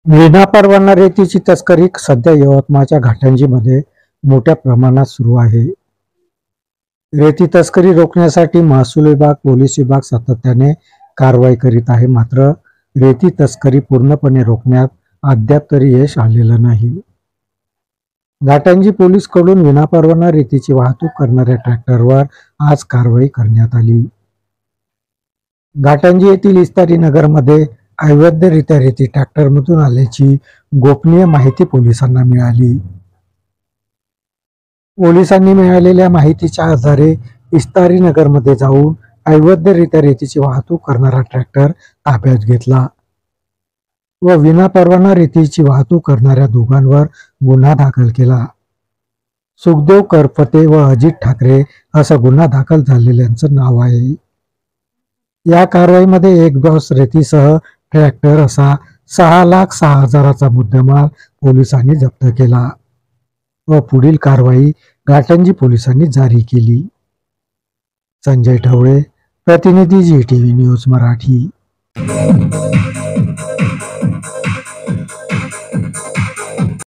विनापरवाना रेतीची तस्करी सध्या यवतमाळच्या घाटंजीमध्ये मोठ्या प्रमाणात सुरू आहे. रेती तस्करी रोखण्यासाठी महसूल विभाग, पोलीस विभाग सातत्याने कारवाई करीत आहे. मात्र रेती तस्करी पूर्णपणे रोखण्यात अद्याप तरी यश आलेलं नाही. घाटंजी पोलीस कडून विनापरवाना रेतीची वाहतूक करणाऱ्या ट्रॅक्टरवर आज कारवाई करण्यात आली. घाटंजी येथील इस्तारी नगरमध्ये अवैधरित्या रेती ट्रॅक्टरमधून आल्याची गोपनीय माहिती पोलिसांना मिळाली. पोलिसांनी मिळालेल्या माहितीच्या आधारे इस्तारी नगरमध्ये जाऊन अवैधरित्या रेतीची वाहतूक करणारा ट्रॅक्टर ताब्यात घेतला व विनापरवाना रेतीची वाहतूक करणाऱ्या दोघांवर गुन्हा दाखल केला. सुखदेव करफते व अजित ठाकरे असा गुन्हा दाखल झालेल्यांचं नाव आहे. या कारवाईमध्ये एक बॉस रेतीसह ट्रॅक्टर असा 6,06,000चा मुद्देमाल पोलिसांनी जप्त केला व पुढील कारवाई घाटंजी पोलिसांनी जारी केली. संजय ढवळे, प्रतिनिधी, GTV न्यूज मराठी.